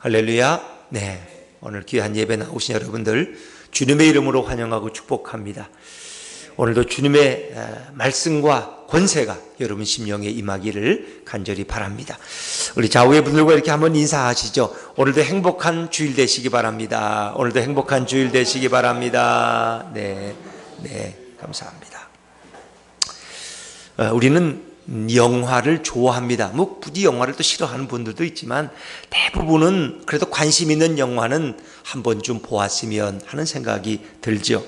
할렐루야. 네, 오늘 귀한 예배 나오신 여러분들 주님의 이름으로 환영하고 축복합니다. 오늘도 주님의 말씀과 권세가 여러분 심령에 임하기를 간절히 바랍니다. 우리 좌우의 분들과 이렇게 한번 인사하시죠. 오늘도 행복한 주일 되시기 바랍니다. 오늘도 행복한 주일 되시기 바랍니다. 네, 감사합니다. 우리는 영화를 좋아합니다. 뭐 부디 영화를 또 싫어하는 분들도 있지만 대부분은 그래도 관심 있는 영화는 한 번쯤 보았으면 하는 생각이 들죠.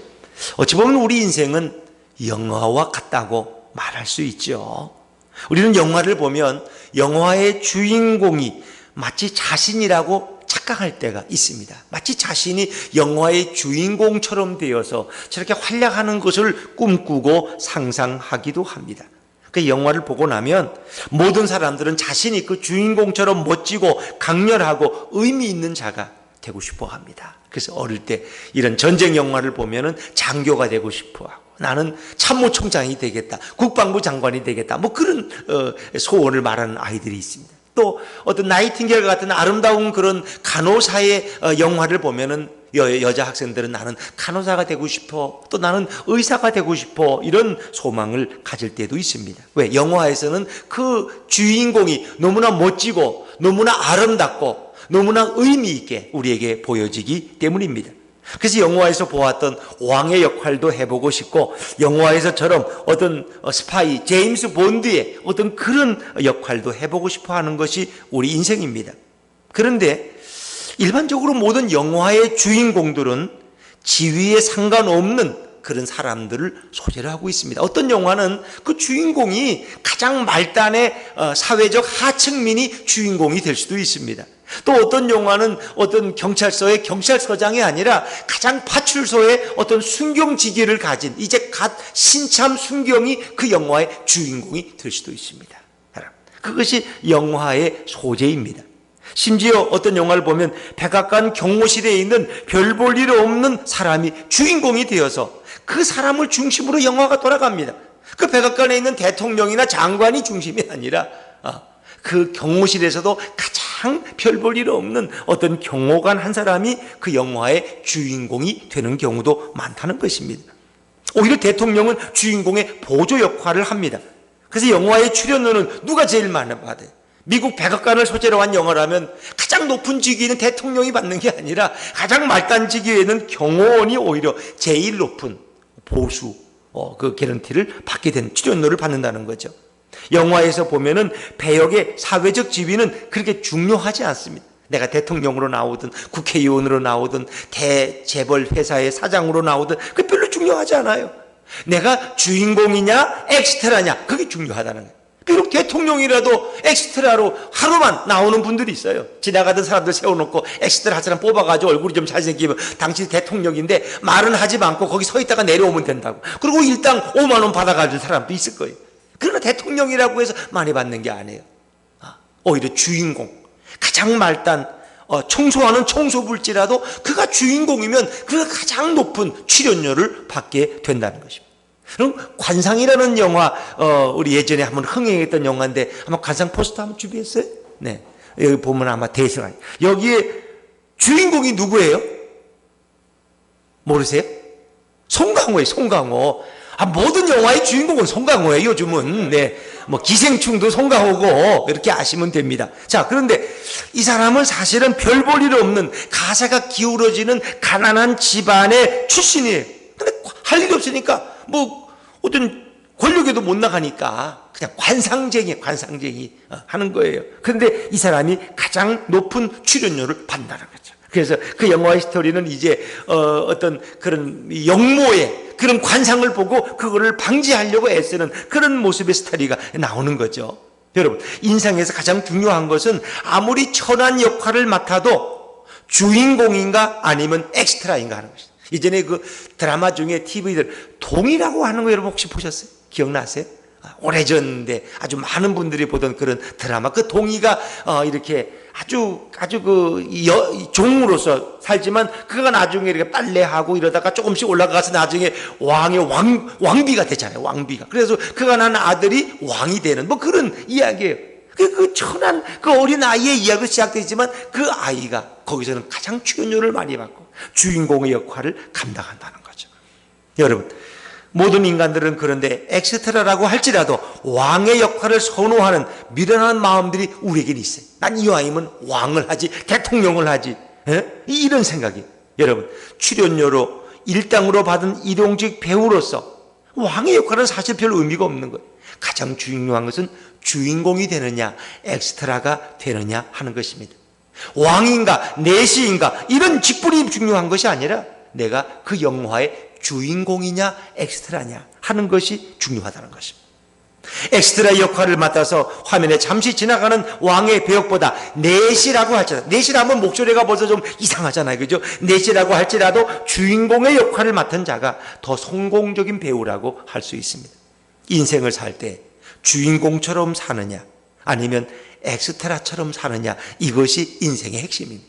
어찌 보면 우리 인생은 영화와 같다고 말할 수 있죠. 우리는 영화를 보면 영화의 주인공이 마치 자신이라고 착각할 때가 있습니다. 마치 자신이 영화의 주인공처럼 되어서 저렇게 활약하는 것을 꿈꾸고 상상하기도 합니다. 그 영화를 보고 나면 모든 사람들은 자신이 그 주인공처럼 멋지고 강렬하고 의미 있는 자가 되고 싶어 합니다. 그래서 어릴 때 이런 전쟁 영화를 보면은 장교가 되고 싶어 하고, 나는 참모총장이 되겠다, 국방부 장관이 되겠다, 뭐 그런 소원을 말하는 아이들이 있습니다. 또 어떤 나이팅게일 같은 아름다운 그런 간호사의 영화를 보면은 여자 학생들은 나는 간호사가 되고 싶어, 또 나는 의사가 되고 싶어, 이런 소망을 가질 때도 있습니다. 왜? 영화에서는 그 주인공이 너무나 멋지고 너무나 아름답고 너무나 의미 있게 우리에게 보여지기 때문입니다. 그래서 영화에서 보았던 왕의 역할도 해보고 싶고, 영화에서처럼 어떤 스파이 제임스 본드의 어떤 그런 역할도 해보고 싶어 하는 것이 우리 인생입니다. 그런데 일반적으로 모든 영화의 주인공들은 지위에 상관없는 그런 사람들을 소재로 하고 있습니다. 어떤 영화는 그 주인공이 가장 말단의 사회적 하층민이 주인공이 될 수도 있습니다. 또 어떤 영화는 어떤 경찰서의 경찰서장이 아니라 가장 파출소의 어떤 순경직위를 가진 이제 갓 신참 순경이 그 영화의 주인공이 될 수도 있습니다. 그것이 영화의 소재입니다. 심지어 어떤 영화를 보면 백악관 경호실에 있는 별 볼 일 없는 사람이 주인공이 되어서 그 사람을 중심으로 영화가 돌아갑니다. 그 백악관에 있는 대통령이나 장관이 중심이 아니라 그 경호실에서도 가장 별 볼 일 없는 어떤 경호관 한 사람이 그 영화의 주인공이 되는 경우도 많다는 것입니다. 오히려 대통령은 주인공의 보조 역할을 합니다. 그래서 영화의 출연료는 누가 제일 많이 받아요? 미국 백악관을 소재로 한 영화라면 가장 높은 직위는 대통령이 받는 게 아니라 가장 말단 직위에는 경호원이 오히려 제일 높은 보수 그 개런티를 받게 된 출연료를 받는다는 거죠. 영화에서 보면은 배역의 사회적 지위는 그렇게 중요하지 않습니다. 내가 대통령으로 나오든 국회의원으로 나오든 대재벌 회사의 사장으로 나오든 그게 별로 중요하지 않아요. 내가 주인공이냐 엑스트라냐, 그게 중요하다는 거예요. 비록 대통령이라도 엑스트라로 하루만 나오는 분들이 있어요. 지나가던 사람들 세워놓고 엑스트라 한 사람 뽑아가지고 얼굴이 좀 잘생기면 당신 대통령인데 말은 하지 않고 거기 서 있다가 내려오면 된다고. 그리고 일당 5만 원 받아가는 사람도 있을 거예요. 그러나 대통령이라고 해서 많이 받는 게 아니에요. 오히려 주인공, 가장 말단 청소하는 청소부일지라도 그가 주인공이면 그가 가장 높은 출연료를 받게 된다는 것입니다. 그럼 관상이라는 영화, 우리 예전에 한번 흥행했던 영화인데 아마 관상 포스터 한번 준비했어요? 네, 여기 보면 아마 대승하니 여기에 주인공이 누구예요? 모르세요? 송강호예요. 송강호. 모든 영화의 주인공은 송강호예요. 요즘은. 네, 뭐 기생충도 송강호고 이렇게 아시면 됩니다. 자, 그런데 이 사람은 사실은 별 볼 일 없는 가사가 기울어지는 가난한 집안의 출신이에요. 근데 할 일이 없으니까 뭐 어떤 권력에도 못 나가니까 그냥 관상쟁이 하는 거예요. 그런데 이 사람이 가장 높은 출연료를 받는다는 거죠. 그래서 그 영화의 스토리는 이제 어떤 그런 영모의 그런 관상을 보고 그거를 방지하려고 애쓰는 그런 모습의 스토리가 나오는 거죠. 여러분, 인생에서 가장 중요한 것은 아무리 천한 역할을 맡아도 주인공인가 아니면 엑스트라인가 하는 것이다. 이전에 그 드라마 중에 TV들 동이라고 하는 거 여러분 혹시 보셨어요? 기억나세요? 오래전인데 아주 많은 분들이 보던 그런 드라마. 그 동이가 이렇게 아주 그 종으로서 살지만 그가 나중에 이렇게 빨래하고 이러다가 조금씩 올라가서 나중에 왕비가 되잖아요. 왕비가. 그래서 그가 낳은 아들이 왕이 되는 뭐 그런 이야기예요. 그 천한 그 어린 아이의 이야기로 시작되지만 그 아이가 거기서는 가장 출연료를 많이 받고 주인공의 역할을 감당한다는 거죠. 여러분, 모든 인간들은 그런데 엑스트라라고 할지라도 왕의 역할을 선호하는 미련한 마음들이 우리에게는 있어요. 난 이왕이면 왕을 하지, 대통령을 하지, 이런 생각이. 여러분, 출연료로 일당으로 받은 일용직 배우로서 왕의 역할은 사실 별 의미가 없는 거예요. 가장 중요한 것은 주인공이 되느냐 엑스트라가 되느냐 하는 것입니다. 왕인가 내시인가 이런 직분이 중요한 것이 아니라 내가 그 영화의 주인공이냐 엑스트라냐 하는 것이 중요하다는 것입니다. 엑스트라 역할을 맡아서 화면에 잠시 지나가는 왕의 배역보다 내시라고 할지라도, 내시라면 목소리가 벌써 좀 이상하잖아요, 그죠? 내시라고 할지라도 주인공의 역할을 맡은 자가 더 성공적인 배우라고 할 수 있습니다. 인생을 살 때 주인공처럼 사느냐 아니면 엑스트라처럼 사느냐, 이것이 인생의 핵심입니다.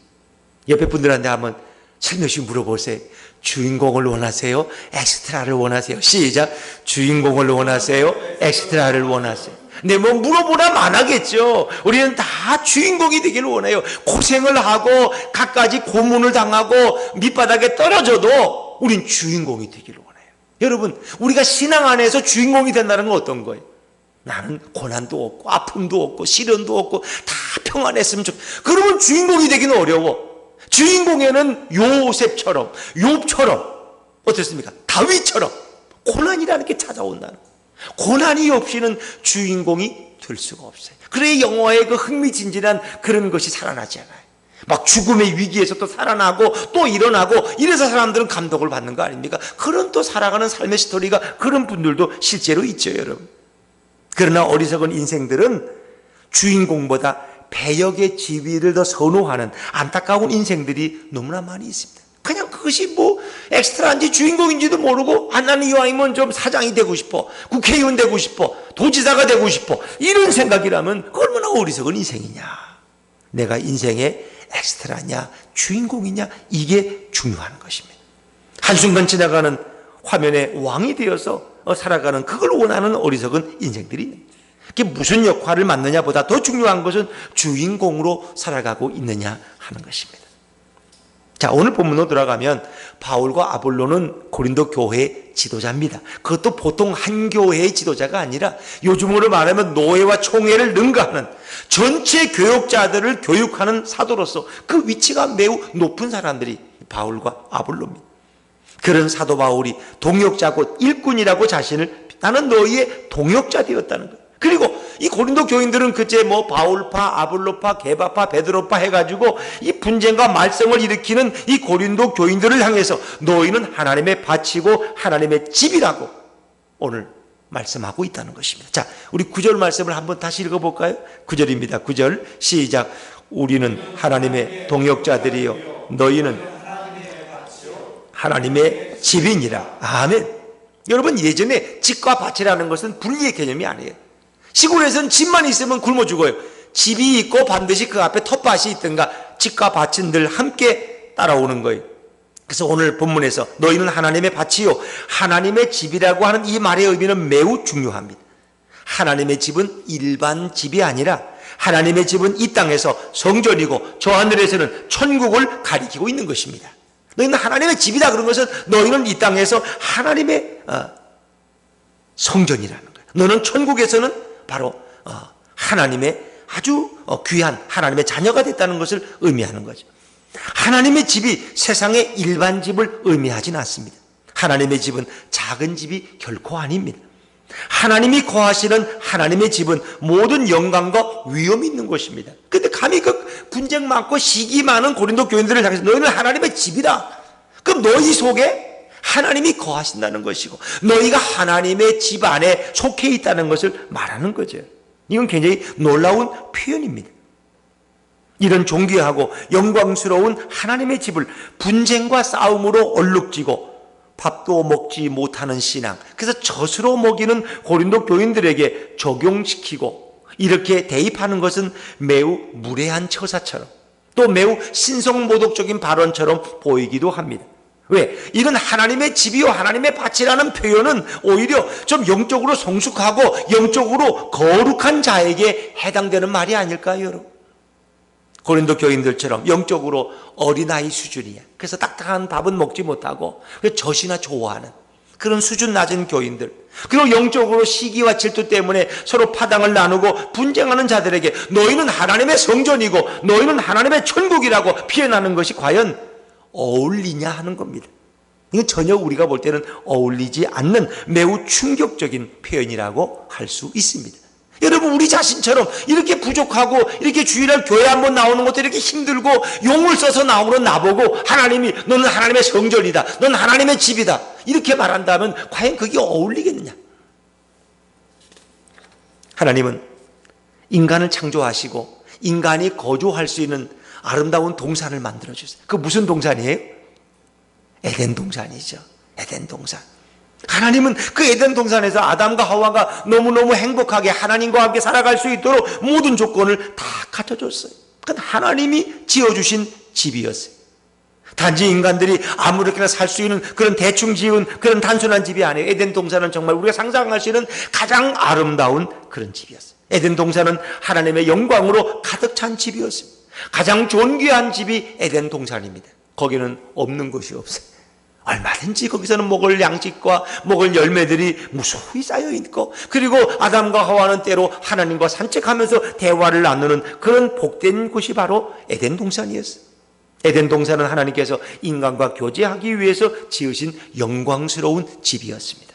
옆에 분들한테 한번 슬며시 물어보세요. 주인공을 원하세요? 엑스트라를 원하세요? 시작. 주인공을 원하세요? 엑스트라를 원하세요? 네, 뭐 물어보나 마나겠죠. 우리는 다 주인공이 되기를 원해요. 고생을 하고 갖가지 고문을 당하고 밑바닥에 떨어져도 우린 주인공이 되기를 원해요. 여러분, 우리가 신앙 안에서 주인공이 된다는 건 어떤 거예요? 나는 고난도 없고 아픔도 없고 시련도 없고 다 평안했으면 그러면 주인공이 되기는 어려워. 주인공에는 요셉처럼, 욥처럼, 어떻습니까? 다윗처럼 고난이라는 게 찾아온다는 거예요. 고난이 없이는 주인공이 될 수가 없어요. 그래야 영화의 그 흥미진진한 그런 것이 살아나지 않아요. 막 죽음의 위기에서 또 살아나고 또 일어나고 이래서 사람들은 감동을 받는 거 아닙니까? 그런 또 살아가는 삶의 스토리가 그런 분들도 실제로 있죠, 여러분. 그러나 어리석은 인생들은 주인공보다 배역의 지위를 더 선호하는 안타까운 인생들이 너무나 많이 있습니다. 그냥 그것이 뭐 엑스트라인지 주인공인지도 모르고 나는 이왕이면 좀 사장이 되고 싶어, 국회의원 되고 싶어, 도지사가 되고 싶어, 이런 생각이라면 얼마나 어리석은 인생이냐. 내가 인생의 엑스트라냐 주인공이냐, 이게 중요한 것입니다. 한순간 지나가는 화면에 왕이 되어서 살아가는 그걸 원하는 어리석은 인생들이 있습니다. 그게 무슨 역할을 맡느냐보다 더 중요한 것은 주인공으로 살아가고 있느냐 하는 것입니다. 자, 오늘 본문으로 돌아가면 바울과 아볼로는 고린도 교회의 지도자입니다. 그것도 보통 한 교회의 지도자가 아니라 요즘으로 말하면 노예와 총회를 능가하는 전체 교역자들을 교육하는 사도로서 그 위치가 매우 높은 사람들이 바울과 아볼로입니다. 그런 사도 바울이 동역자고 일꾼이라고 자신을, 나는 너희의 동역자 되었다는 거예요. 그리고 이 고린도 교인들은 그제 뭐 바울파, 아볼로파, 게바파, 베드로파 해가지고 이 분쟁과 말썽을 일으키는 이 고린도 교인들을 향해서 너희는 하나님의 밭이고 하나님의 집이라고 오늘 말씀하고 있다는 것입니다. 자, 우리 9절 말씀을 한번 다시 읽어볼까요? 9절입니다. 9절 시작. 우리는 하나님의 동역자들이요 너희는 하나님의 집이니라. 아멘. 여러분, 예전에 집과 밭이라는 것은 분리의 개념이 아니에요. 시골에서는 집만 있으면 굶어 죽어요. 집이 있고 반드시 그 앞에 텃밭이 있든가 집과 밭은 늘 함께 따라오는 거예요. 그래서 오늘 본문에서 너희는 하나님의 밭이요 하나님의 집이라고 하는 이 말의 의미는 매우 중요합니다. 하나님의 집은 일반 집이 아니라 하나님의 집은 이 땅에서 성전이고 저 하늘에서는 천국을 가리키고 있는 것입니다. 너희는 하나님의 집이다 그런 것은 너희는 이 땅에서 하나님의 성전이라는 거예요. 너는 천국에서는 바로 하나님의 아주 귀한 하나님의 자녀가 됐다는 것을 의미하는 거죠. 하나님의 집이 세상의 일반 집을 의미하진 않습니다. 하나님의 집은 작은 집이 결코 아닙니다. 하나님이 거하시는 하나님의 집은 모든 영광과 위엄이 있는 것입니다. 근데 감히 그 분쟁 많고 시기 많은 고린도 교인들을 향해서 너희는 하나님의 집이다. 그럼 너희 속에 하나님이 거하신다는 것이고 너희가 하나님의 집 안에 속해 있다는 것을 말하는 거죠. 이건 굉장히 놀라운 표현입니다. 이런 존귀하고 영광스러운 하나님의 집을 분쟁과 싸움으로 얼룩지고 밥도 먹지 못하는 신앙, 그래서 젖으로 먹이는 고린도 교인들에게 적용시키고 이렇게 대입하는 것은 매우 무례한 처사처럼 또 매우 신성모독적인 발언처럼 보이기도 합니다. 왜? 이건 하나님의 집이요 하나님의 밭이라는 표현은 오히려 좀 영적으로 성숙하고 영적으로 거룩한 자에게 해당되는 말이 아닐까요, 여러분? 고린도 교인들처럼 영적으로 어린아이 수준이야. 그래서 딱딱한 밥은 먹지 못하고 젖이나 좋아하는 그런 수준 낮은 교인들, 그리고 영적으로 시기와 질투 때문에 서로 파당을 나누고 분쟁하는 자들에게 너희는 하나님의 성전이고 너희는 하나님의 천국이라고 표현하는 것이 과연 어울리냐 하는 겁니다. 이건 전혀 우리가 볼 때는 어울리지 않는 매우 충격적인 표현이라고 할 수 있습니다. 여러분, 우리 자신처럼 이렇게 부족하고 이렇게 주일날 교회 한번 나오는 것도 이렇게 힘들고 용을 써서 나오는 나보고 하나님이 너는 하나님의 성전이다, 너는 하나님의 집이다 이렇게 말한다면 과연 그게 어울리겠느냐? 하나님은 인간을 창조하시고 인간이 거주할 수 있는 아름다운 동산을 만들어주세요. 그 무슨 동산이에요? 에덴 동산이죠. 에덴 동산. 하나님은 그 에덴 동산에서 아담과 하와가 너무너무 행복하게 하나님과 함께 살아갈 수 있도록 모든 조건을 다 갖춰줬어요. 그건 하나님이 지어주신 집이었어요. 단지 인간들이 아무렇게나 살 수 있는 그런 대충 지은 그런 단순한 집이 아니에요. 에덴 동산은 정말 우리가 상상할 수 있는 가장 아름다운 그런 집이었어요. 에덴 동산은 하나님의 영광으로 가득 찬 집이었어요. 가장 존귀한 집이 에덴 동산입니다. 거기는 없는 것이 없어요. 얼마든지 거기서는 먹을 양식과 먹을 열매들이 무수히 쌓여있고, 그리고 아담과 하와는 때로 하나님과 산책하면서 대화를 나누는 그런 복된 곳이 바로 에덴 동산이었어요. 에덴 동산은 하나님께서 인간과 교제하기 위해서 지으신 영광스러운 집이었습니다.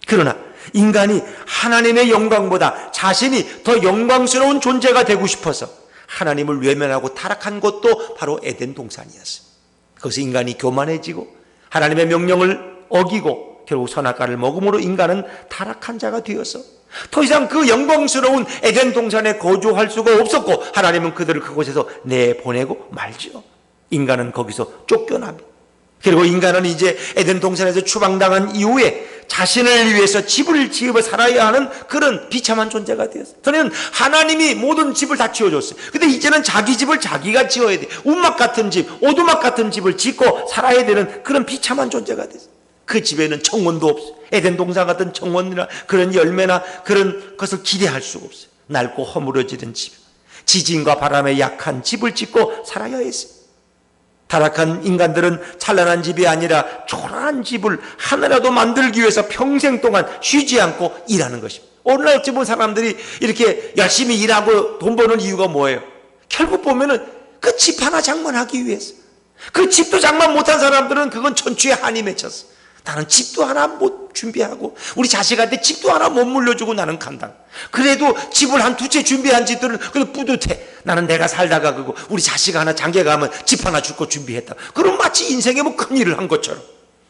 그러나 인간이 하나님의 영광보다 자신이 더 영광스러운 존재가 되고 싶어서 하나님을 외면하고 타락한 것도 바로 에덴 동산이었어요. 그래서 인간이 교만해지고 하나님의 명령을 어기고 결국 선악과를 먹음으로 인간은 타락한 자가 되어서 더 이상 그 영광스러운 에덴 동산에 거주할 수가 없었고 하나님은 그들을 그곳에서 내보내고 말죠. 인간은 거기서 쫓겨납니다. 그리고 인간은 이제 에덴 동산에서 추방당한 이후에 자신을 위해서 집을 지어 살아야 하는 그런 비참한 존재가 되었어요. 저는 하나님이 모든 집을 다 지어줬어요. 근데 이제는 자기 집을 자기가 지어야 돼. 운막 같은 집, 오두막 같은 집을 짓고 살아야 되는 그런 비참한 존재가 됐어요. 그 집에는 정원도 없어요. 에덴 동산 같은 정원이나 그런 열매나 그런 것을 기대할 수가 없어요. 낡고 허물어지는 집, 지진과 바람에 약한 집을 짓고 살아야 했어요. 타락한 인간들은 찬란한 집이 아니라 초라한 집을 하나라도 만들기 위해서 평생 동안 쉬지 않고 일하는 것입니다. 오늘날 어찌 보면 사람들이 이렇게 열심히 일하고 돈 버는 이유가 뭐예요? 결국 보면은 그 집 하나 장만하기 위해서. 그 집도 장만 못한 사람들은 그건 천추에 한이 맺혔어. 나는 집도 하나 못 준비하고 우리 자식한테 집도 하나 못 물려주고 나는 간다. 그래도 집을 한 두 채 준비한 집들은 그래도 뿌듯해. 나는 내가 살다가 그거 우리 자식 하나 장가 가면 집 하나 줄 거 준비했다. 그럼 마치 인생에 뭐 큰일을 한 것처럼.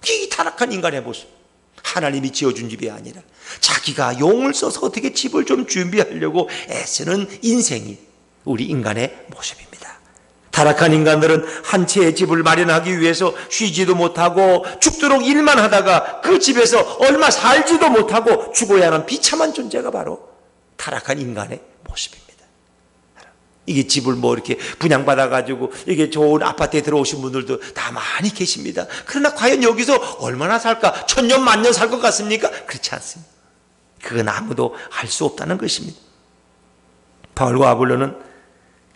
이 타락한 인간의 모습. 하나님이 지어준 집이 아니라 자기가 용을 써서 어떻게 집을 좀 준비하려고 애쓰는 인생이 우리 인간의 모습입니다. 타락한 인간들은 한 채의 집을 마련하기 위해서 쉬지도 못하고 죽도록 일만 하다가 그 집에서 얼마 살지도 못하고 죽어야 하는 비참한 존재가 바로 타락한 인간의 모습입니다. 이게 집을 뭐 이렇게 분양받아가지고 이게 좋은 아파트에 들어오신 분들도 다 많이 계십니다. 그러나 과연 여기서 얼마나 살까? 천년 만년 살 것 같습니까? 그렇지 않습니다. 그건 아무도 알 수 없다는 것입니다. 바울과 아볼로는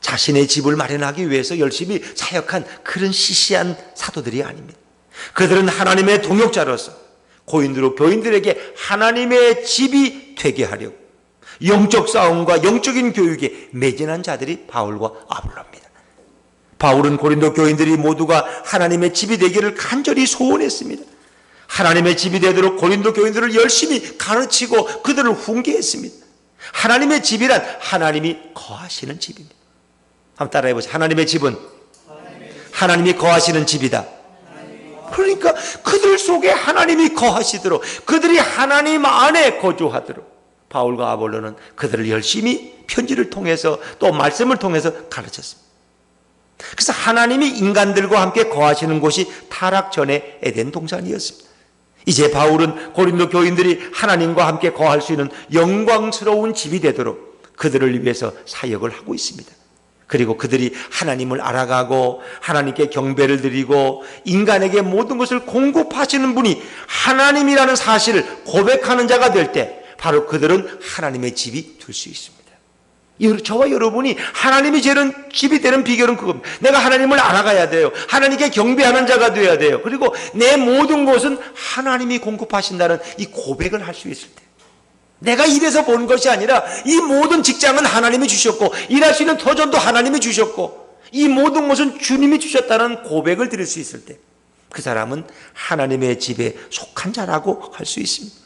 자신의 집을 마련하기 위해서 열심히 사역한 그런 시시한 사도들이 아닙니다. 그들은 하나님의 동역자로서 고인들로 교인들에게 하나님의 집이 되게 하려고 영적 싸움과 영적인 교육에 매진한 자들이 바울과 아볼로입니다. 바울은 고린도 교인들이 모두가 하나님의 집이 되기를 간절히 소원했습니다. 하나님의 집이 되도록 고린도 교인들을 열심히 가르치고 그들을 훈계했습니다. 하나님의 집이란 하나님이 거하시는 집입니다. 한번 따라해보세요. 하나님의 집은 하나님이 거하시는 집이다. 그러니까 그들 속에 하나님이 거하시도록 그들이 하나님 안에 거주하도록 바울과 아볼로는 그들을 열심히 편지를 통해서 또 말씀을 통해서 가르쳤습니다. 그래서 하나님이 인간들과 함께 거하시는 곳이 타락 전의 에덴 동산이었습니다. 이제 바울은 고린도 교인들이 하나님과 함께 거할 수 있는 영광스러운 집이 되도록 그들을 위해서 사역을 하고 있습니다. 그리고 그들이 하나님을 알아가고 하나님께 경배를 드리고 인간에게 모든 것을 공급하시는 분이 하나님이라는 사실을 고백하는 자가 될 때 바로 그들은 하나님의 집이 될 수 있습니다. 저와 여러분이 하나님이 집이 되는 비결은 그겁니다. 내가 하나님을 알아가야 돼요. 하나님께 경배하는 자가 되어야 돼요. 그리고 내 모든 것은 하나님이 공급하신다는 이 고백을 할 수 있을 때, 내가 일해서 본 것이 아니라 이 모든 직장은 하나님이 주셨고 일할 수 있는 터전도 하나님이 주셨고 이 모든 것은 주님이 주셨다는 고백을 드릴 수 있을 때 그 사람은 하나님의 집에 속한 자라고 할 수 있습니다.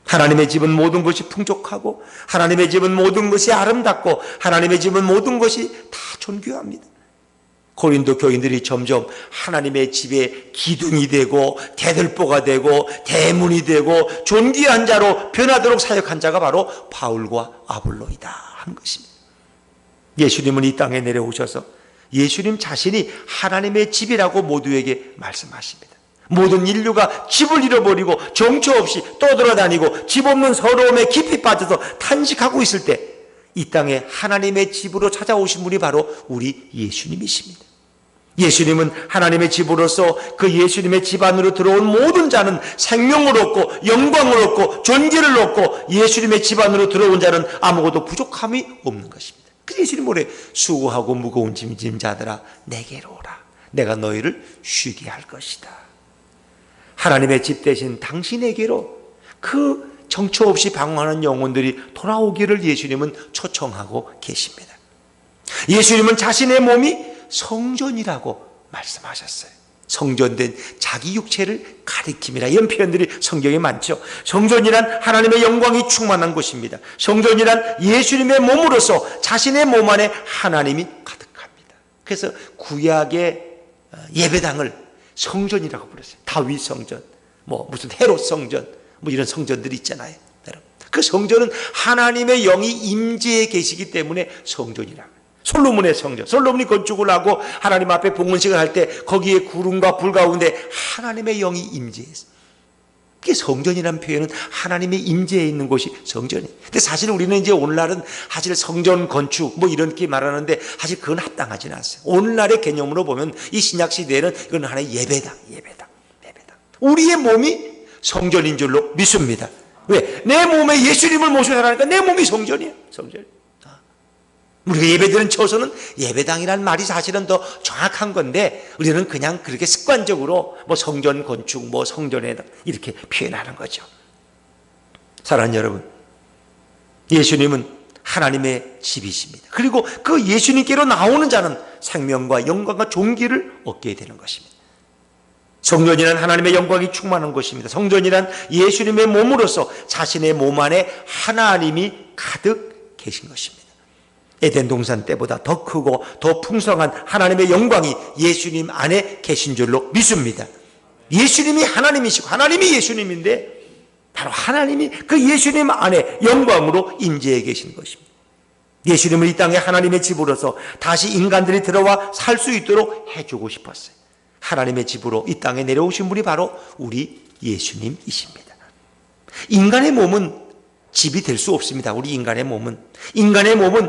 하나님의 집은 모든 것이 풍족하고 하나님의 집은 모든 것이 아름답고 하나님의 집은 모든 것이 다 존귀합니다. 고린도 교인들이 점점 하나님의 집에 기둥이 되고 대들보가 되고 대문이 되고 존귀한 자로 변하도록 사역한 자가 바로 바울과 아볼로이다 하는 것입니다. 예수님은 이 땅에 내려오셔서 예수님 자신이 하나님의 집이라고 모두에게 말씀하십니다. 모든 인류가 집을 잃어버리고 정처 없이 떠돌아다니고 집 없는 서러움에 깊이 빠져서 탄식하고 있을 때 이 땅에 하나님의 집으로 찾아오신 분이 바로 우리 예수님이십니다. 예수님은 하나님의 집으로서 그 예수님의 집 안으로 들어온 모든 자는 생명을 얻고 영광을 얻고 존귀를 얻고 예수님의 집 안으로 들어온 자는 아무것도 부족함이 없는 것입니다. 그래서 예수님 뭐래? 수고하고 무거운 짐진 자들아 내게로 오라. 내가 너희를 쉬게 할 것이다. 하나님의 집 대신 당신에게로 그 정처 없이 방황하는 영혼들이 돌아오기를 예수님은 초청하고 계십니다. 예수님은 자신의 몸이 성전이라고 말씀하셨어요. 성전된 자기 육체를 가리킴이라 이런 표현들이 성경에 많죠. 성전이란 하나님의 영광이 충만한 곳입니다. 성전이란 예수님의 몸으로서 자신의 몸 안에 하나님이 가득합니다. 그래서 구약의 예배당을 성전이라고 불렀어요. 다윗 성전, 무슨 헤롯 성전, 이런 성전들이 있잖아요. 그 성전은 하나님의 영이 임재해 계시기 때문에 성전이라고. 솔로몬의 성전, 솔로몬이 건축을 하고 하나님 앞에 봉헌식을 할 때 거기에 구름과 불 가운데 하나님의 영이 임재했어요. 그게 성전이라는 표현은 하나님의 임재해 있는 곳이 성전이에요. 근데 사실 우리는 이제 오늘날은 사실 성전 건축 이렇게 말하는데 사실 그건 합당하지는 않아요. 오늘날의 개념으로 보면 이 신약 시대에는 이건 하나의 예배당. 우리의 몸이 성전인 줄로 믿습니다. 왜? 내 몸에 예수님을 모시고 살아가니까 내 몸이 성전이에요. 성전. 우리가 예배드리는 처소는 예배당이라는 말이 사실은 더 정확한 건데 우리는 그냥 그렇게 습관적으로 성전 건축, 성전에 이렇게 표현하는 거죠. 사랑하는 여러분, 예수님은 하나님의 집이십니다. 그리고 그 예수님께로 나오는 자는 생명과 영광과 존귀를 얻게 되는 것입니다. 성전이란 하나님의 영광이 충만한 곳입니다. 성전이란 예수님의 몸으로서 자신의 몸 안에 하나님이 가득 계신 것입니다. 에덴 동산 때보다 더 크고 더 풍성한 하나님의 영광이 예수님 안에 계신 줄로 믿습니다. 예수님이 하나님이시고 하나님이 예수님인데 바로 하나님이 그 예수님 안에 영광으로 임재해 계신 것입니다. 예수님은 이 땅에 하나님의 집으로서 다시 인간들이 들어와 살 수 있도록 해주고 싶었어요. 하나님의 집으로 이 땅에 내려오신 분이 바로 우리 예수님이십니다. 인간의 몸은 집이 될 수 없습니다. 우리 인간의 몸은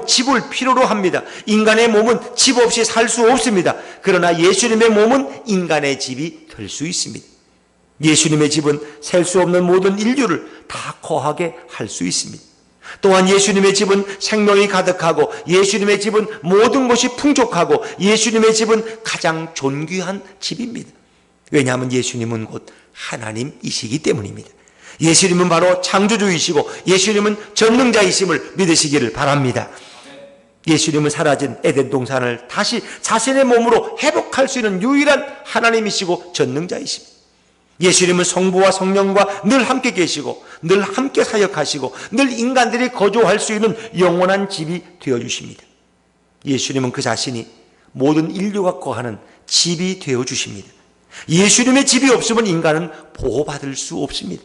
집을 필요로 합니다. 인간의 몸은 집 없이 살 수 없습니다. 그러나 예수님의 몸은 인간의 집이 될 수 있습니다. 예수님의 집은 셀 수 없는 모든 인류를 다 거하게 할 수 있습니다. 또한 예수님의 집은 생명이 가득하고 예수님의 집은 모든 것이 풍족하고 예수님의 집은 가장 존귀한 집입니다. 왜냐하면 예수님은 곧 하나님이시기 때문입니다. 예수님은 바로 창조주이시고 예수님은 전능자이심을 믿으시기를 바랍니다. 예수님은 사라진 에덴 동산을 다시 자신의 몸으로 회복할 수 있는 유일한 하나님이시고 전능자이십니다. 예수님은 성부와 성령과 늘 함께 계시고 늘 함께 사역하시고 늘 인간들이 거주할 수 있는 영원한 집이 되어주십니다. 예수님은 그 자신이 모든 인류가 거하는 집이 되어주십니다. 예수님의 집이 없으면 인간은 보호받을 수 없습니다.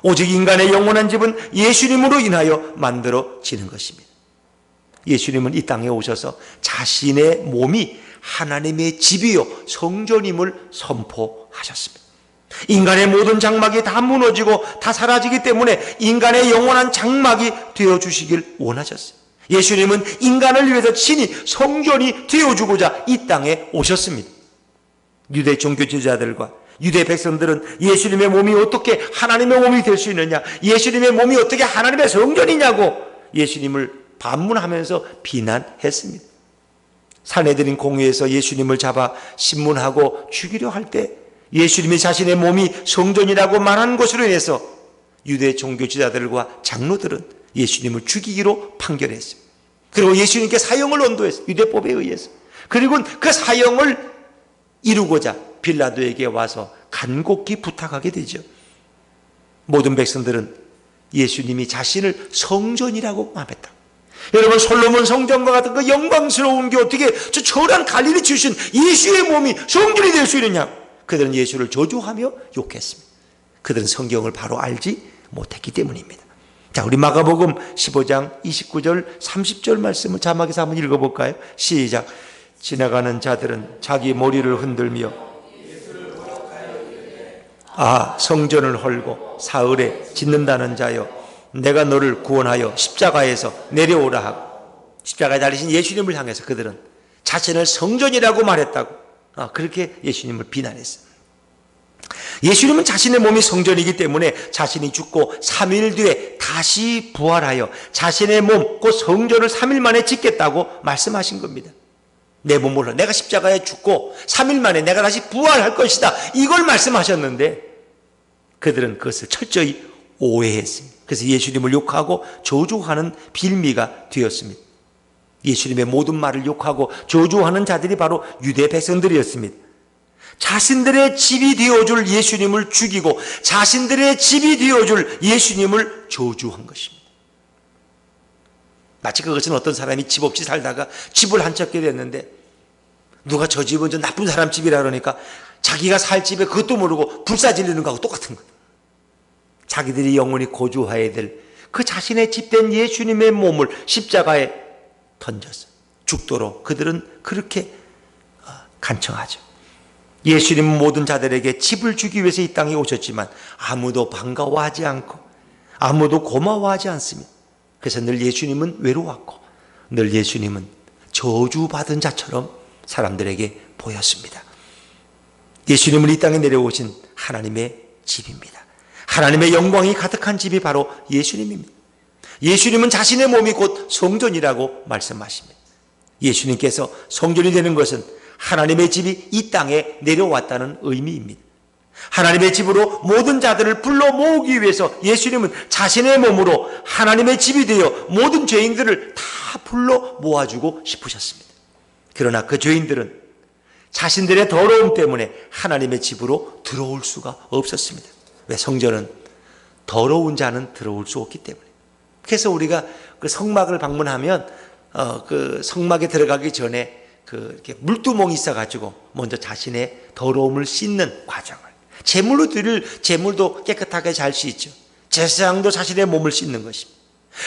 오직 인간의 영원한 집은 예수님으로 인하여 만들어지는 것입니다. 예수님은 이 땅에 오셔서 자신의 몸이 하나님의 집이요 성전임을 선포하셨습니다. 인간의 모든 장막이 다 무너지고 다 사라지기 때문에 인간의 영원한 장막이 되어주시길 원하셨어요. 예수님은 인간을 위해서 친히 성전이 되어주고자 이 땅에 오셨습니다. 유대 종교 지도자들과 유대 백성들은 예수님의 몸이 어떻게 하나님의 몸이 될 수 있느냐, 예수님의 몸이 어떻게 하나님의 성전이냐고 예수님을 반문하면서 비난했습니다. 산헤드린 공회에서 예수님을 잡아 신문하고 죽이려 할 때 예수님이 자신의 몸이 성전이라고 말한 것으로 인해서 유대 종교 지도자들과 장로들은 예수님을 죽이기로 판결했습니다. 그리고 예수님께 사형을 언도했어요. 유대법에 의해서. 그리고 그 사형을 이루고자 빌라도에게 와서 간곡히 부탁하게 되죠. 모든 백성들은 예수님이 자신을 성전이라고 말했다. 여러분, 솔로몬 성전과 같은 그 영광스러운 게 어떻게 저 초란 갈릴리 출신 예수의 몸이 성전이 될 수 있느냐. 그들은 예수를 저주하며 욕했습니다. 그들은 성경을 바로 알지 못했기 때문입니다. 자, 우리 마가복음 15장 29절 30절 말씀을 자막에서 한번 읽어볼까요? 시작. 지나가는 자들은 자기 머리를 흔들며 아, 성전을 헐고 사흘에 짓는다는 자여, 내가 너를 구원하여 십자가에서 내려오라 하고, 십자가에 달리신 예수님을 향해서 그들은 자신을 성전이라고 말했다고 그렇게 예수님을 비난했습니다. 예수님은 자신의 몸이 성전이기 때문에 자신이 죽고 3일 뒤에 다시 부활하여 자신의 몸, 그 성전을 3일 만에 짓겠다고 말씀하신 겁니다. 내 몸으로 내가 십자가에 죽고 3일 만에 내가 다시 부활할 것이다, 이걸 말씀하셨는데 그들은 그것을 철저히 오해했습니다. 그래서 예수님을 욕하고 저주하는 빌미가 되었습니다. 예수님의 모든 말을 욕하고 저주하는 자들이 바로 유대 백성들이었습니다. 자신들의 집이 되어줄 예수님을 죽이고 자신들의 집이 되어줄 예수님을 저주한 것입니다. 마치 그것은 어떤 사람이 집 없이 살다가 집을 한 채 얻게 됐는데 누가 저 집은 저 나쁜 사람 집이라 그러니까 자기가 살 집에 그것도 모르고 불사 지르는 거하고 똑같은 거예요. 자기들이 영원히 거주해야 될 그 자신의 집된 예수님의 몸을 십자가에 던져서 죽도록 그들은 그렇게 간청하죠. 예수님은 모든 자들에게 집을 주기 위해서 이 땅에 오셨지만 아무도 반가워하지 않고 아무도 고마워하지 않습니다. 그래서 늘 예수님은 외로웠고 늘 예수님은 저주받은 자처럼 사람들에게 보였습니다. 예수님은 이 땅에 내려오신 하나님의 집입니다. 하나님의 영광이 가득한 집이 바로 예수님입니다. 예수님은 자신의 몸이 곧 성전이라고 말씀하십니다. 예수님께서 성전이 되는 것은 하나님의 집이 이 땅에 내려왔다는 의미입니다. 하나님의 집으로 모든 자들을 불러 모으기 위해서 예수님은 자신의 몸으로 하나님의 집이 되어 모든 죄인들을 다 불러 모아주고 싶으셨습니다. 그러나 그 죄인들은 자신들의 더러움 때문에 하나님의 집으로 들어올 수가 없었습니다. 왜? 성전은 더러운 자는 들어올 수 없기 때문에. 그래서 우리가 그 성막을 방문하면 그 성막에 들어가기 전에 이렇게 물두멍이 있어가지고 먼저 자신의 더러움을 씻는 과정을, 제물로 드릴 제물도 깨끗하게 잘 씻죠. 제사장도 자신의 몸을 씻는 것입니다.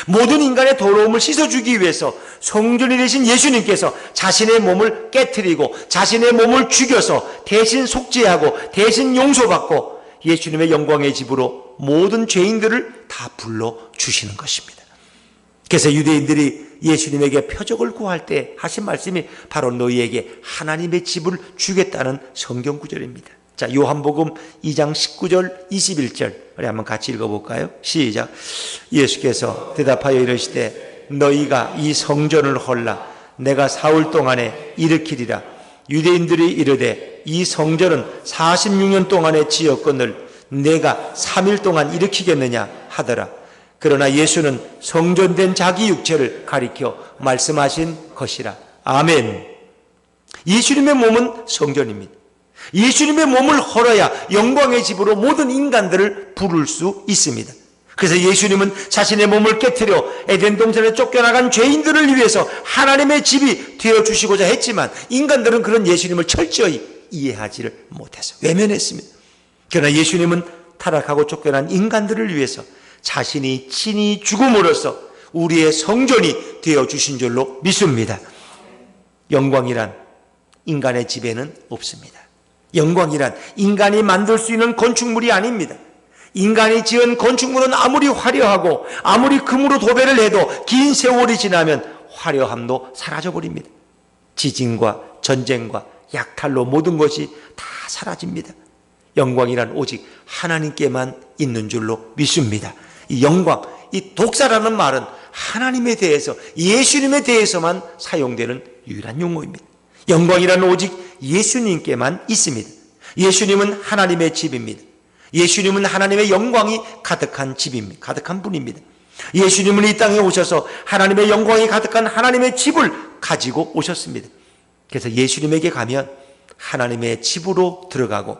모든 인간의 더러움을 씻어주기 위해서 성전이 되신 예수님께서 자신의 몸을 깨트리고 자신의 몸을 죽여서 대신 속죄하고 대신 용서받고 예수님의 영광의 집으로 모든 죄인들을 다 불러주시는 것입니다. 그래서 유대인들이 예수님에게 표적을 구할 때 하신 말씀이 바로 너희에게 하나님의 집을 주겠다는 성경 구절입니다. 자, 요한복음 2장 19절 21절 우리 한번 같이 읽어볼까요? 시작. 예수께서 대답하여 이르시되 너희가 이 성전을 헐라 내가 사흘 동안에 일으키리라. 유대인들이 이르되 이 성전은 46년 동안에 지었거늘 내가 3일 동안 일으키겠느냐 하더라. 그러나 예수는 성전된 자기 육체를 가리켜 말씀하신 것이라. 아멘. 예수님의 몸은 성전입니다. 예수님의 몸을 헐어야 영광의 집으로 모든 인간들을 부를 수 있습니다. 그래서 예수님은 자신의 몸을 깨트려 에덴 동산에 쫓겨나간 죄인들을 위해서 하나님의 집이 되어주시고자 했지만 인간들은 그런 예수님을 철저히 이해하지를 못해서 외면했습니다. 그러나 예수님은 타락하고 쫓겨난 인간들을 위해서 자신이 친히 죽음으로써 우리의 성전이 되어주신 줄로 믿습니다. 영광이란 인간의 집에는 없습니다. 영광이란 인간이 만들 수 있는 건축물이 아닙니다. 인간이 지은 건축물은 아무리 화려하고 아무리 금으로 도배를 해도 긴 세월이 지나면 화려함도 사라져버립니다. 지진과 전쟁과 약탈로 모든 것이 다 사라집니다. 영광이란 오직 하나님께만 있는 줄로 믿습니다. 이 영광, 이 독사라는 말은 하나님에 대해서, 예수님에 대해서만 사용되는 유일한 용어입니다. 영광이란 오직 예수님께만 있습니다. 예수님은 하나님의 집입니다. 예수님은 하나님의 영광이 가득한 집입니다. 가득한 분입니다. 예수님은 이 땅에 오셔서 하나님의 영광이 가득한 하나님의 집을 가지고 오셨습니다. 그래서 예수님에게 가면 하나님의 집으로 들어가고,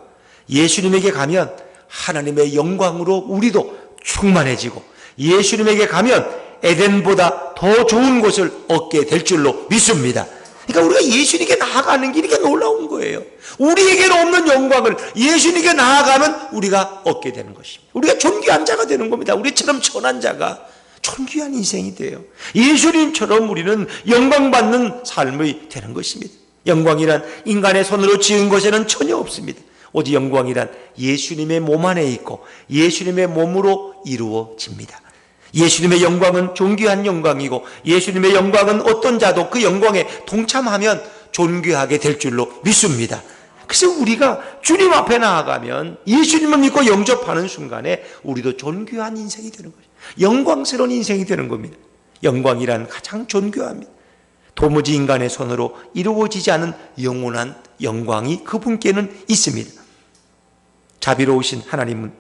예수님에게 가면 하나님의 영광으로 우리도 충만해지고, 예수님에게 가면 에덴보다 더 좋은 곳을 얻게 될 줄로 믿습니다. 그러니까 우리가 예수님께 나아가는 길이 놀라운 거예요. 우리에게는 없는 영광을 예수님께 나아가면 우리가 얻게 되는 것입니다. 우리가 존귀한 자가 되는 겁니다. 우리처럼 천한 자가 존귀한 인생이 돼요. 예수님처럼 우리는 영광받는 삶이 되는 것입니다. 영광이란 인간의 손으로 지은 것에는 전혀 없습니다. 오직 영광이란 예수님의 몸 안에 있고 예수님의 몸으로 이루어집니다. 예수님의 영광은 존귀한 영광이고, 예수님의 영광은 어떤 자도 그 영광에 동참하면 존귀하게 될 줄로 믿습니다. 그래서 우리가 주님 앞에 나아가면, 예수님을 믿고 영접하는 순간에 우리도 존귀한 인생이 되는 거죠. 영광스러운 인생이 되는 겁니다. 영광이란 가장 존귀합니다. 도무지 인간의 손으로 이루어지지 않은 영원한 영광이 그분께는 있습니다. 자비로우신 하나님은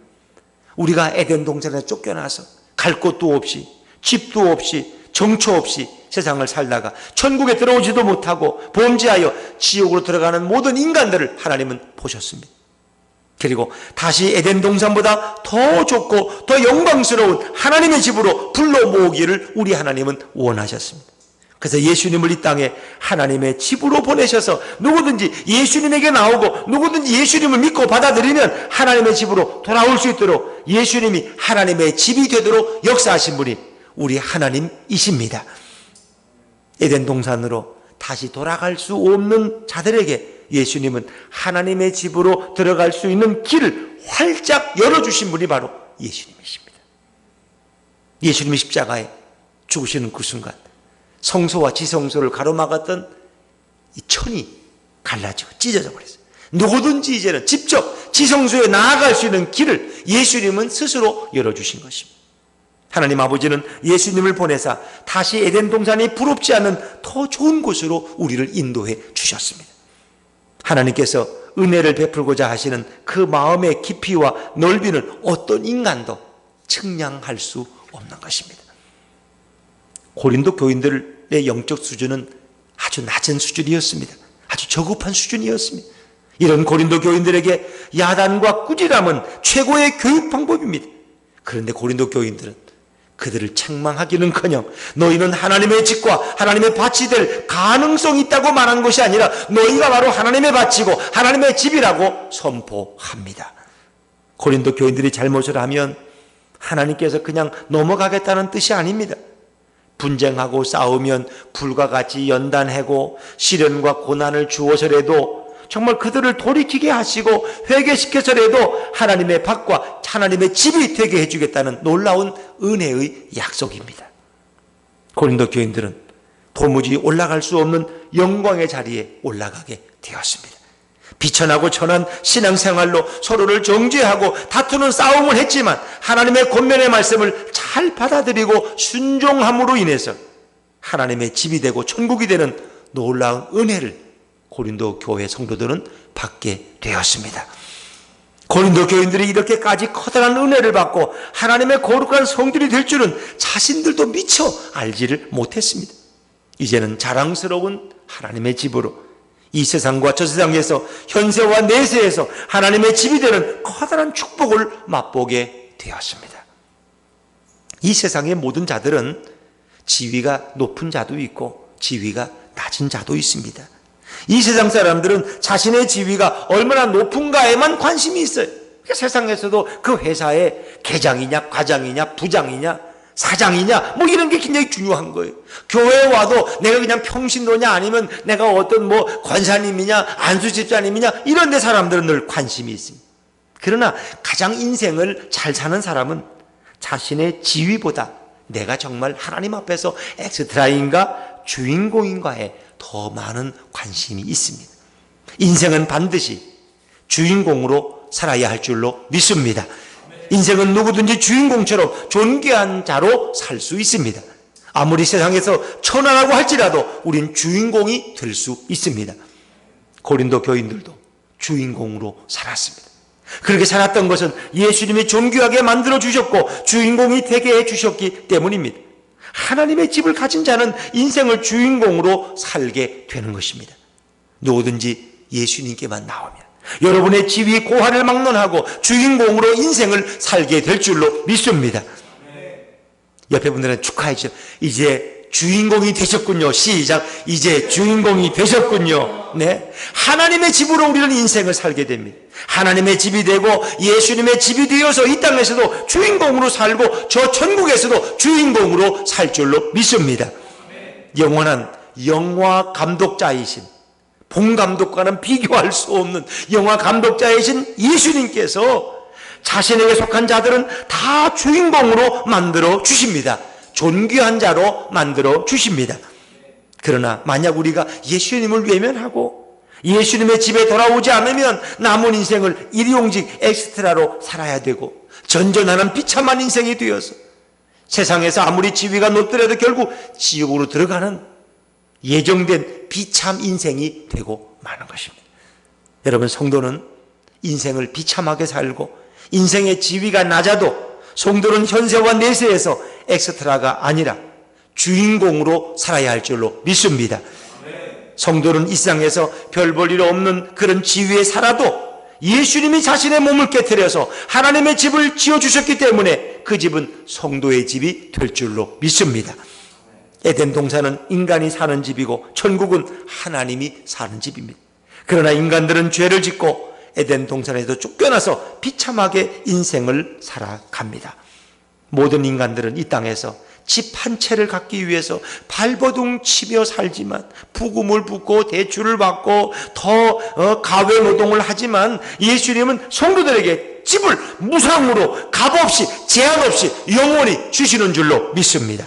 우리가 에덴 동산에 쫓겨나서 갈 곳도 없이, 집도 없이, 정처 없이 세상을 살다가 천국에 들어오지도 못하고 범죄하여 지옥으로 들어가는 모든 인간들을 하나님은 보셨습니다. 그리고 다시 에덴 동산보다 더 좋고 더 영광스러운 하나님의 집으로 불러 모으기를 우리 하나님은 원하셨습니다. 그래서 예수님을 이 땅에 하나님의 집으로 보내셔서 누구든지 예수님에게 나오고 누구든지 예수님을 믿고 받아들이면 하나님의 집으로 돌아올 수 있도록, 예수님이 하나님의 집이 되도록 역사하신 분이 우리 하나님이십니다. 에덴 동산으로 다시 돌아갈 수 없는 자들에게 예수님은 하나님의 집으로 들어갈 수 있는 길을 활짝 열어주신 분이 바로 예수님이십니다. 예수님이 십자가에 죽으시는 그 순간 성소와 지성소를 가로막았던 이 천이 갈라지고 찢어져 버렸어요. 누구든지 이제는 직접 지성소에 나아갈 수 있는 길을 예수님은 스스로 열어주신 것입니다. 하나님 아버지는 예수님을 보내사 다시 에덴 동산이 부럽지 않은 더 좋은 곳으로 우리를 인도해 주셨습니다. 하나님께서 은혜를 베풀고자 하시는 그 마음의 깊이와 넓이는 어떤 인간도 측량할 수 없는 것입니다. 고린도 교인들의 영적 수준은 아주 낮은 수준이었습니다. 아주 저급한 수준이었습니다. 이런 고린도 교인들에게 야단과 꾸지람은 최고의 교육 방법입니다. 그런데 고린도 교인들은 그들을 책망하기는커녕 너희는 하나님의 집과 하나님의 밭이 될 가능성이 있다고 말한 것이 아니라 너희가 바로 하나님의 밭이고 하나님의 집이라고 선포합니다. 고린도 교인들이 잘못을 하면 하나님께서 그냥 넘어가겠다는 뜻이 아닙니다. 분쟁하고 싸우면 불과 같이 연단하고 시련과 고난을 주어서라도 정말 그들을 돌이키게 하시고 회개시켜서라도 하나님의 밭과 하나님의 집이 되게 해주겠다는 놀라운 은혜의 약속입니다. 고린도 교인들은 도무지 올라갈 수 없는 영광의 자리에 올라가게 되었습니다. 비천하고 천한 신앙생활로 서로를 정죄하고 다투는 싸움을 했지만 하나님의 권면의 말씀을 잘 받아들이고 순종함으로 인해서 하나님의 집이 되고 천국이 되는 놀라운 은혜를 고린도 교회 성도들은 받게 되었습니다. 고린도 교인들이 이렇게까지 커다란 은혜를 받고 하나님의 거룩한 성들이 될 줄은 자신들도 미처 알지를 못했습니다. 이제는 자랑스러운 하나님의 집으로 이 세상과 저 세상에서 현세와 내세에서 하나님의 집이 되는 커다란 축복을 맛보게 되었습니다. 이 세상의 모든 자들은 지위가 높은 자도 있고 지위가 낮은 자도 있습니다. 이 세상 사람들은 자신의 지위가 얼마나 높은가에만 관심이 있어요. 그러니까 세상에서도 그 회사의 계장이냐 과장이냐 부장이냐 사장이냐 뭐 이런 게 굉장히 중요한 거예요. 교회에 와도 내가 그냥 평신도냐 아니면 내가 어떤 뭐 권사님이냐 안수집사님이냐 이런 데 사람들은 늘 관심이 있습니다. 그러나 가장 인생을 잘 사는 사람은 자신의 지위보다 내가 정말 하나님 앞에서 엑스트라인가 주인공인가에 더 많은 관심이 있습니다. 인생은 반드시 주인공으로 살아야 할 줄로 믿습니다. 인생은 누구든지 주인공처럼 존귀한 자로 살 수 있습니다. 아무리 세상에서 천하라고 할지라도 우린 주인공이 될 수 있습니다. 고린도 교인들도 주인공으로 살았습니다. 그렇게 살았던 것은 예수님이 존귀하게 만들어 주셨고 주인공이 되게 해 주셨기 때문입니다. 하나님의 집을 가진 자는 인생을 주인공으로 살게 되는 것입니다. 누구든지 예수님께만 나오면 여러분의 지위 고하를 막론하고 주인공으로 인생을 살게 될 줄로 믿습니다. 옆에 분들은 축하해주세요. 이제 주인공이 되셨군요. 시작. 이제 주인공이 되셨군요. 네. 하나님의 집으로 우리는 인생을 살게 됩니다. 하나님의 집이 되고 예수님의 집이 되어서 이 땅에서도 주인공으로 살고 저 천국에서도 주인공으로 살 줄로 믿습니다. 영원한 영화 감독자이신 본 감독과는 비교할 수 없는 영화 감독자이신 예수님께서 자신에게 속한 자들은 다 주인공으로 만들어 주십니다. 존귀한 자로 만들어 주십니다. 그러나 만약 우리가 예수님을 외면하고 예수님의 집에 돌아오지 않으면 남은 인생을 일용직 엑스트라로 살아야 되고 전전하는 비참한 인생이 되어서 세상에서 아무리 지위가 높더라도 결국 지옥으로 들어가는 예정된 비참 인생이 되고 마는 것입니다. 여러분, 성도는 인생을 비참하게 살고 인생의 지위가 낮아도 성도는 현세와 내세에서 엑스트라가 아니라 주인공으로 살아야 할 줄로 믿습니다. 성도는 이 세상에서 별 볼 일 없는 그런 지위에 살아도 예수님이 자신의 몸을 깨트려서 하나님의 집을 지어주셨기 때문에 그 집은 성도의 집이 될 줄로 믿습니다. 에덴 동산은 인간이 사는 집이고 천국은 하나님이 사는 집입니다. 그러나 인간들은 죄를 짓고 에덴 동산에서 쫓겨나서 비참하게 인생을 살아갑니다. 모든 인간들은 이 땅에서 집 한 채를 갖기 위해서 발버둥 치며 살지만 부금을 붓고 대출을 받고 더 가외 노동을 하지만 예수님은 성도들에게 집을 무상으로 값없이 제한 없이 영원히 주시는 줄로 믿습니다.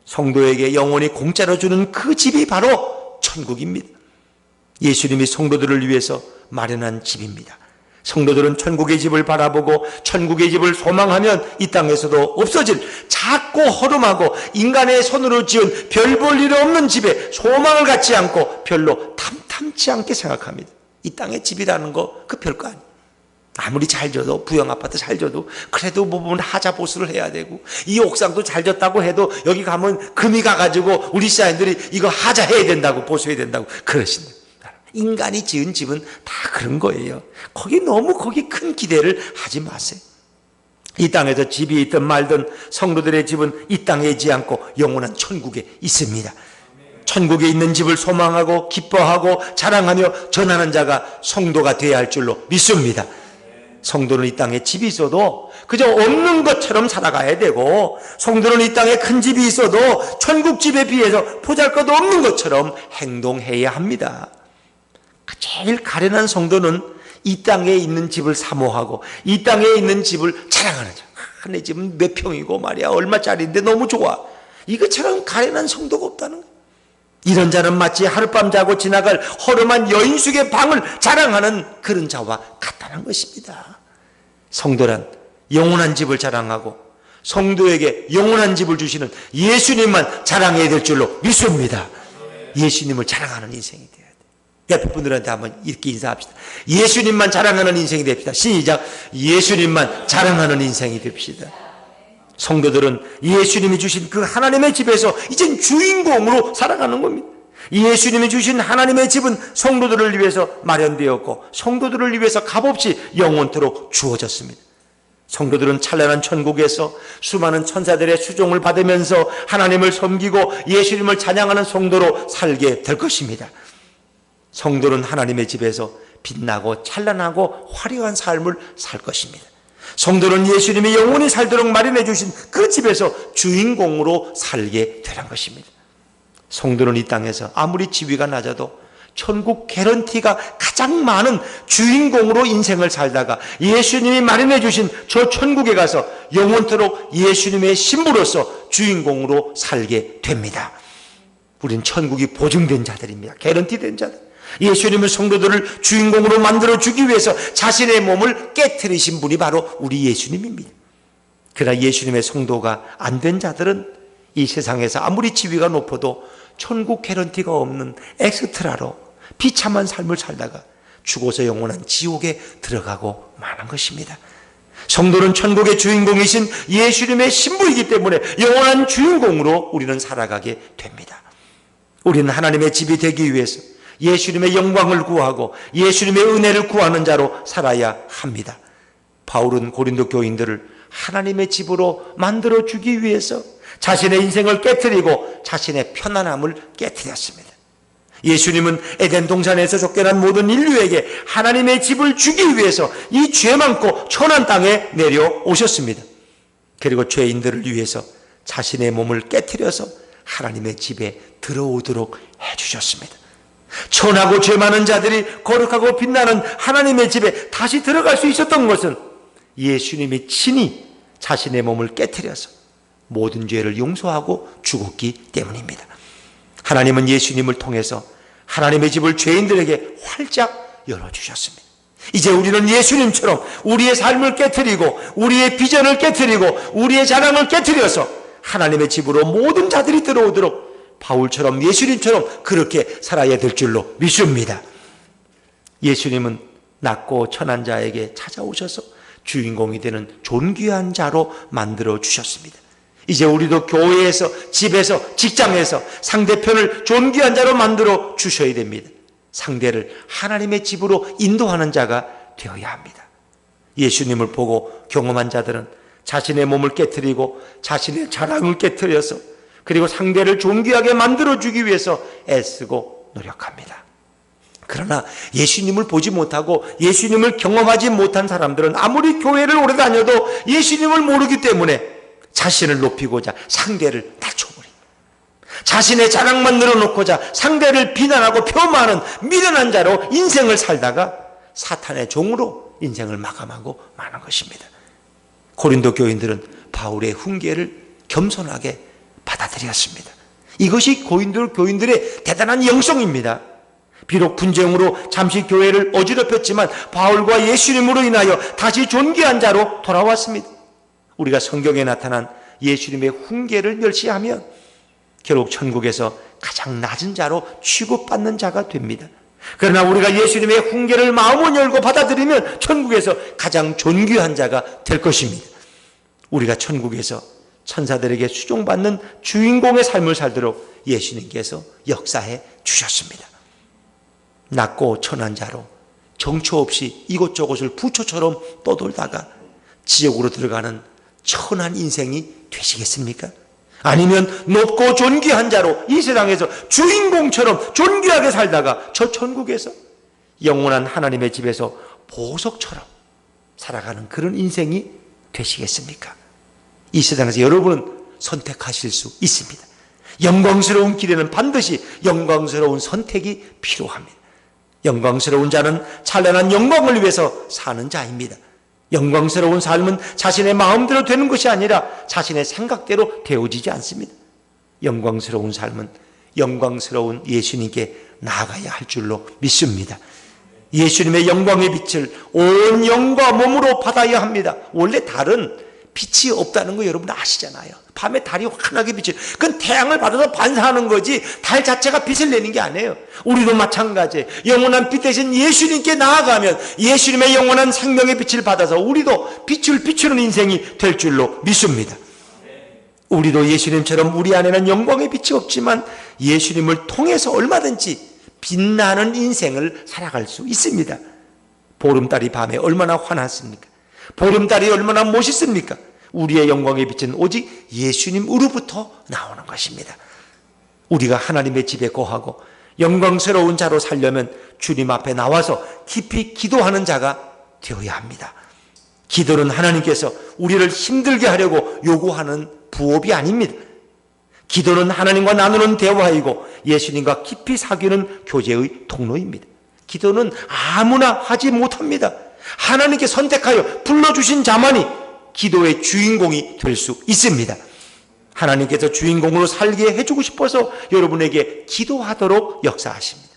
성도에게 영원히 공짜로 주는 그 집이 바로 천국입니다. 예수님이 성도들을 위해서 마련한 집입니다. 성도들은 천국의 집을 바라보고 천국의 집을 소망하면 이 땅에서도 없어질 작고 허름하고 인간의 손으로 지은 별 볼 일 없는 집에 소망을 갖지 않고 별로 탐탐치 않게 생각합니다. 이 땅의 집이라는 거 그 별거 아니에요. 아무리 잘 져도 부영 아파트 잘 져도 그래도 뭐 보면 하자 보수를 해야 되고 이 옥상도 잘 졌다고 해도 여기 가면 금이 가가지고 우리 시장님들이 이거 하자 해야 된다고 보수해야 된다고 그러신다. 인간이 지은 집은 다 그런 거예요. 거기 큰 기대를 하지 마세요. 이 땅에서 집이 있든 말든 성도들의 집은 이 땅에 있지 않고 영원한 천국에 있습니다. 천국에 있는 집을 소망하고 기뻐하고 자랑하며 전하는 자가 성도가 되어야 할 줄로 믿습니다. 성도는 이 땅에 집이 있어도 그저 없는 것처럼 살아가야 되고 성도는 이 땅에 큰 집이 있어도 천국 집에 비해서 보잘것도 없는 것처럼 행동해야 합니다. 제일 가련한 성도는 이 땅에 있는 집을 사모하고 이 땅에 있는 집을 자랑하는 자. 내 집은 몇 평이고 말이야 얼마짜리인데 너무 좋아. 이것처럼 가련한 성도가 없다는 거예요. 이런 자는 마치 하룻밤 자고 지나갈 허름한 여인숙의 방을 자랑하는 그런 자와 같다는 것입니다. 성도란 영원한 집을 자랑하고 성도에게 영원한 집을 주시는 예수님만 자랑해야 될 줄로 믿습니다. 예수님을 자랑하는 인생이 돼야 돼요. 옆에 분들한테 한번 이렇게 인사합시다. 예수님만 자랑하는 인생이 됩시다. 시작. 예수님만 자랑하는 인생이 됩시다. 성도들은 예수님이 주신 그 하나님의 집에서 이젠 주인공으로 살아가는 겁니다. 예수님이 주신 하나님의 집은 성도들을 위해서 마련되었고 성도들을 위해서 값없이 영원토록 주어졌습니다. 성도들은 찬란한 천국에서 수많은 천사들의 수종을 받으면서 하나님을 섬기고 예수님을 찬양하는 성도로 살게 될 것입니다. 성도는 하나님의 집에서 빛나고 찬란하고 화려한 삶을 살 것입니다. 성도는 예수님이 영원히 살도록 마련해 주신 그 집에서 주인공으로 살게 되는 것입니다. 성도는 이 땅에서 아무리 지위가 낮아도 천국 개런티가 가장 많은 주인공으로 인생을 살다가 예수님이 마련해 주신 저 천국에 가서 영원토록 예수님의 신부로서 주인공으로 살게 됩니다. 우린 천국이 보증된 자들입니다. 개런티된 자들. 예수님은 성도들을 주인공으로 만들어주기 위해서 자신의 몸을 깨트리신 분이 바로 우리 예수님입니다. 그러나 예수님의 성도가 안 된 자들은 이 세상에서 아무리 지위가 높아도 천국 개런티가 없는 엑스트라로 비참한 삶을 살다가 죽어서 영원한 지옥에 들어가고 마는 것입니다. 성도는 천국의 주인공이신 예수님의 신부이기 때문에 영원한 주인공으로 우리는 살아가게 됩니다. 우리는 하나님의 집이 되기 위해서 예수님의 영광을 구하고 예수님의 은혜를 구하는 자로 살아야 합니다. 바울은 고린도 교인들을 하나님의 집으로 만들어주기 위해서 자신의 인생을 깨트리고 자신의 편안함을 깨트렸습니다. 예수님은 에덴 동산에서 쫓겨난 모든 인류에게 하나님의 집을 주기 위해서 이 죄 많고 천한 땅에 내려오셨습니다. 그리고 죄인들을 위해서 자신의 몸을 깨트려서 하나님의 집에 들어오도록 해주셨습니다. 천하고 죄 많은 자들이 거룩하고 빛나는 하나님의 집에 다시 들어갈 수 있었던 것은 예수님이 친히 자신의 몸을 깨트려서 모든 죄를 용서하고 죽었기 때문입니다. 하나님은 예수님을 통해서 하나님의 집을 죄인들에게 활짝 열어주셨습니다. 이제 우리는 예수님처럼 우리의 삶을 깨트리고 우리의 비전을 깨트리고 우리의 자랑을 깨트려서 하나님의 집으로 모든 자들이 들어오도록 바울처럼 예수님처럼 그렇게 살아야 될 줄로 믿습니다. 예수님은 낮고 천한 자에게 찾아오셔서 주인공이 되는 존귀한 자로 만들어 주셨습니다. 이제 우리도 교회에서, 집에서, 직장에서 상대편을 존귀한 자로 만들어 주셔야 됩니다. 상대를 하나님의 집으로 인도하는 자가 되어야 합니다. 예수님을 보고 경험한 자들은 자신의 몸을 깨트리고 자신의 자랑을 깨트려서 그리고 상대를 존귀하게 만들어주기 위해서 애쓰고 노력합니다. 그러나 예수님을 보지 못하고 예수님을 경험하지 못한 사람들은 아무리 교회를 오래 다녀도 예수님을 모르기 때문에 자신을 높이고자 상대를 낮춰버립니다. 자신의 자랑만 늘어놓고자 상대를 비난하고 폄하하는 미련한 자로 인생을 살다가 사탄의 종으로 인생을 마감하고 마는 것입니다. 고린도 교인들은 바울의 훈계를 겸손하게 받아들였습니다. 이것이 고린도 교인들의 대단한 영성입니다. 비록 분쟁으로 잠시 교회를 어지럽혔지만 바울과 예수님으로 인하여 다시 존귀한 자로 돌아왔습니다. 우리가 성경에 나타난 예수님의 훈계를 멸시하면 결국 천국에서 가장 낮은 자로 취급받는 자가 됩니다. 그러나 우리가 예수님의 훈계를 마음을 열고 받아들이면 천국에서 가장 존귀한 자가 될 것입니다. 우리가 천국에서 천사들에게 수종받는 주인공의 삶을 살도록 예수님께서 역사해 주셨습니다. 낮고 천한 자로 정처 없이 이곳저곳을 부초처럼 떠돌다가 지옥으로 들어가는 천한 인생이 되시겠습니까? 아니면 높고 존귀한 자로 이 세상에서 주인공처럼 존귀하게 살다가 저 천국에서 영원한 하나님의 집에서 보석처럼 살아가는 그런 인생이 되시겠습니까? 이 세상에서 여러분은 선택하실 수 있습니다. 영광스러운 길에는 반드시 영광스러운 선택이 필요합니다. 영광스러운 자는 찬란한 영광을 위해서 사는 자입니다. 영광스러운 삶은 자신의 마음대로 되는 것이 아니라 자신의 생각대로 되어지지 않습니다. 영광스러운 삶은 영광스러운 예수님께 나아가야 할 줄로 믿습니다. 예수님의 영광의 빛을 온 영과 몸으로 받아야 합니다. 원래 달은 빛이 없다는 거 여러분 아시잖아요. 밤에 달이 환하게 빛을, 그건 태양을 받아서 반사하는 거지 달 자체가 빛을 내는 게 아니에요. 우리도 마찬가지예요. 영원한 빛 대신 예수님께 나아가면 예수님의 영원한 생명의 빛을 받아서 우리도 빛을 비추는 인생이 될 줄로 믿습니다. 우리도 예수님처럼 우리 안에는 영광의 빛이 없지만 예수님을 통해서 얼마든지 빛나는 인생을 살아갈 수 있습니다. 보름달이 밤에 얼마나 환하십니까? 보름달이 얼마나 멋있습니까? 우리의 영광의 빛은 오직 예수님으로부터 나오는 것입니다. 우리가 하나님의 집에 거하고 영광스러운 자로 살려면 주님 앞에 나와서 깊이 기도하는 자가 되어야 합니다. 기도는 하나님께서 우리를 힘들게 하려고 요구하는 부업이 아닙니다. 기도는 하나님과 나누는 대화이고 예수님과 깊이 사귀는 교제의 통로입니다. 기도는 아무나 하지 못합니다. 하나님께 선택하여 불러주신 자만이 기도의 주인공이 될 수 있습니다. 하나님께서 주인공으로 살게 해주고 싶어서 여러분에게 기도하도록 역사하십니다.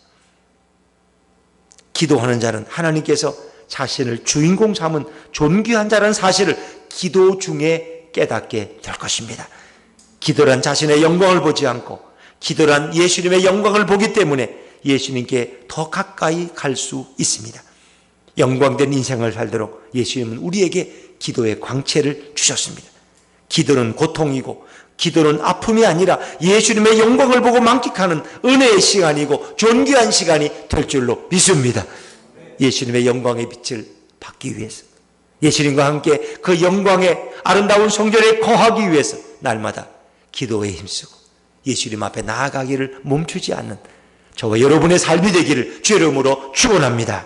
기도하는 자는 하나님께서 자신을 주인공 삼은 존귀한 자라는 사실을 기도 중에 깨닫게 될 것입니다. 기도란 자신의 영광을 보지 않고 기도란 예수님의 영광을 보기 때문에 예수님께 더 가까이 갈 수 있습니다. 영광된 인생을 살도록 예수님은 우리에게 기도의 광채를 주셨습니다. 기도는 고통이고 기도는 아픔이 아니라 예수님의 영광을 보고 만끽하는 은혜의 시간이고 존귀한 시간이 될 줄로 믿습니다. 예수님의 영광의 빛을 받기 위해서, 예수님과 함께 그 영광의 아름다운 성전에 거하기 위해서 날마다 기도에 힘쓰고 예수님 앞에 나아가기를 멈추지 않는 저와 여러분의 삶이 되기를 주의 이름으로 축원합니다.